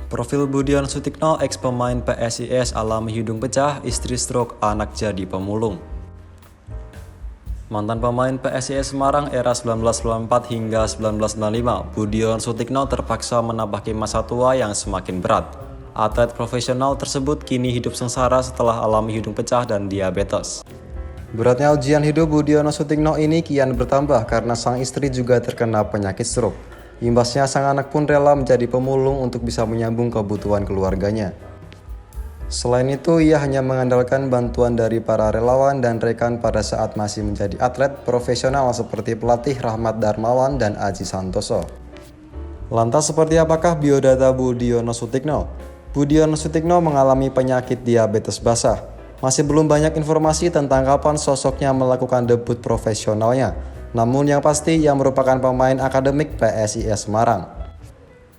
Profil Budiono Sutikno, ex pemain PSIS alami hidung pecah, istri stroke, anak jadi pemulung. Mantan pemain PSIS Semarang era 1994 hingga 1995, Budiono Sutikno terpaksa menapaki masa tua yang semakin berat. Atlet profesional tersebut kini hidup sengsara setelah alami hidung pecah dan diabetes. Beratnya ujian hidup Budiono Sutikno ini kian bertambah karena sang istri juga terkena penyakit stroke. Imbasnya sang anak pun rela menjadi pemulung untuk bisa menyambung kebutuhan keluarganya. Selain itu, ia hanya mengandalkan bantuan dari para relawan dan rekan pada saat masih menjadi atlet profesional seperti pelatih Rahmat Darmawan dan Aji Santoso. Lantas seperti apakah biodata Budiono Sutikno? Budiono Sutikno mengalami penyakit diabetes basah. Masih belum banyak informasi tentang kapan sosoknya melakukan debut profesionalnya. Namun yang pasti ia merupakan pemain akademik PSIS Semarang.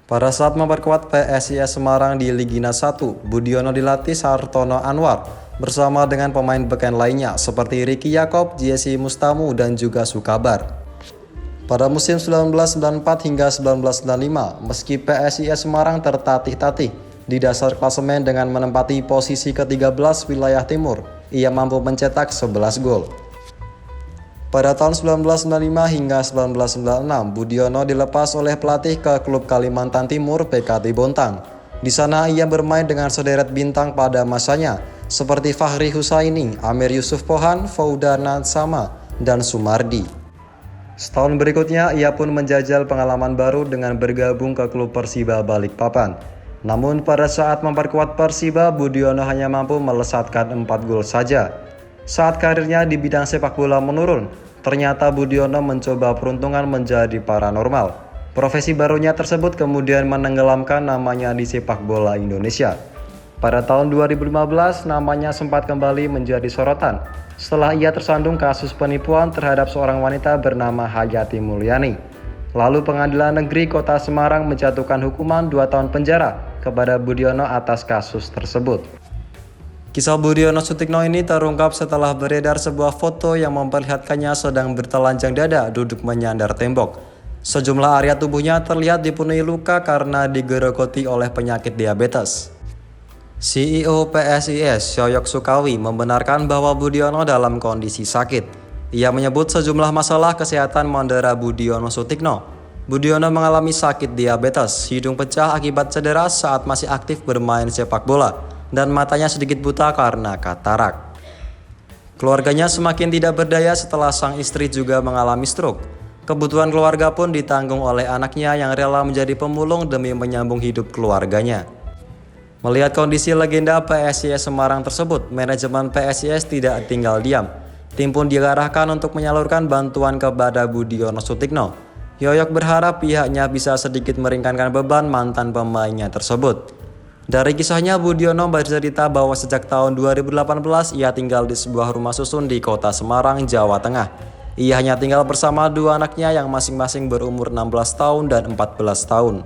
Pada saat memperkuat PSIS Semarang di Ligina 1, Budiono dilatih Sartono Anwar bersama dengan pemain beken lainnya seperti Ricky Yakob, Jesse Mustamu, dan juga Sukabar. Pada musim 1994 hingga 1995, meski PSIS Semarang tertatih-tatih di dasar klasemen dengan menempati posisi ke-13 wilayah timur, ia mampu mencetak 11 gol. Pada tahun 1995 hingga 1996, Budiono dilepas oleh pelatih ke klub Kalimantan Timur PKT Bontang. Di sana ia bermain dengan sederet bintang pada masanya, seperti Fahri Husaini, Amir Yusuf Pohan, Faudana Sama, dan Sumardi. Setahun berikutnya, ia pun menjajal pengalaman baru dengan bergabung ke klub Persiba Balikpapan. Namun pada saat memperkuat Persiba, Budiono hanya mampu melesatkan 4 gol saja. Saat karirnya di bidang sepak bola menurun, ternyata Budiono mencoba peruntungan menjadi paranormal. Profesi barunya tersebut kemudian menenggelamkan namanya di sepak bola Indonesia. Pada tahun 2015, namanya sempat kembali menjadi sorotan setelah ia tersandung kasus penipuan terhadap seorang wanita bernama Hayati Mulyani. Lalu Pengadilan Negeri Kota Semarang menjatuhkan hukuman 2 tahun penjara kepada Budiono atas kasus tersebut. Kisah Budiono Sutikno ini terungkap setelah beredar sebuah foto yang memperlihatkannya sedang bertelanjang dada duduk menyandar tembok. Sejumlah area tubuhnya terlihat dipenuhi luka karena digerogoti oleh penyakit diabetes. CEO PSIS Yoyok Sukawi membenarkan bahwa Budiono dalam kondisi sakit. Ia menyebut sejumlah masalah kesehatan mendera Budiono Sutikno. Budiono mengalami sakit diabetes, hidung pecah akibat cedera saat masih aktif bermain sepak bola, dan matanya sedikit buta karena katarak. Keluarganya semakin tidak berdaya setelah sang istri juga mengalami stroke. Kebutuhan keluarga pun ditanggung oleh anaknya yang rela menjadi pemulung demi menyambung hidup keluarganya. Melihat kondisi legenda PSIS Semarang tersebut, manajemen PSIS tidak tinggal diam. Tim pun diarahkan untuk menyalurkan bantuan kepada Budiono Sutikno. Yoyok berharap pihaknya bisa sedikit meringankan beban mantan pemainnya tersebut. Dari kisahnya, Budiono bercerita bahwa sejak tahun 2018 ia tinggal di sebuah rumah susun di kota Semarang, Jawa Tengah. Ia hanya tinggal bersama 2 anaknya yang masing-masing berumur 16 tahun dan 14 tahun.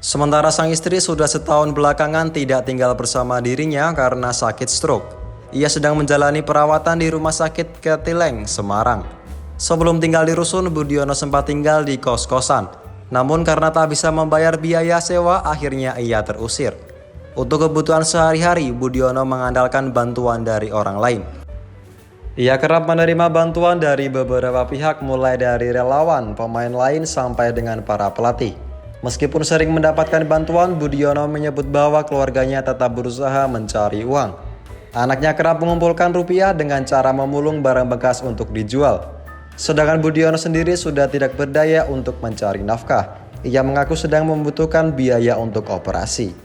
Sementara sang istri sudah setahun belakangan tidak tinggal bersama dirinya karena sakit stroke. Ia sedang menjalani perawatan di Rumah Sakit Ketileng, Semarang. Sebelum tinggal di rusun, Budiono sempat tinggal di kos-kosan. Namun karena tak bisa membayar biaya sewa, akhirnya ia terusir. Untuk kebutuhan sehari-hari, Budiono mengandalkan bantuan dari orang lain. Ia kerap menerima bantuan dari beberapa pihak, mulai dari relawan, pemain lain, sampai dengan para pelatih. Meskipun sering mendapatkan bantuan, Budiono menyebut bahwa keluarganya tetap berusaha mencari uang. Anaknya kerap mengumpulkan rupiah dengan cara memulung barang bekas untuk dijual. Sedangkan Budiono sendiri sudah tidak berdaya untuk mencari nafkah. Ia mengaku sedang membutuhkan biaya untuk operasi.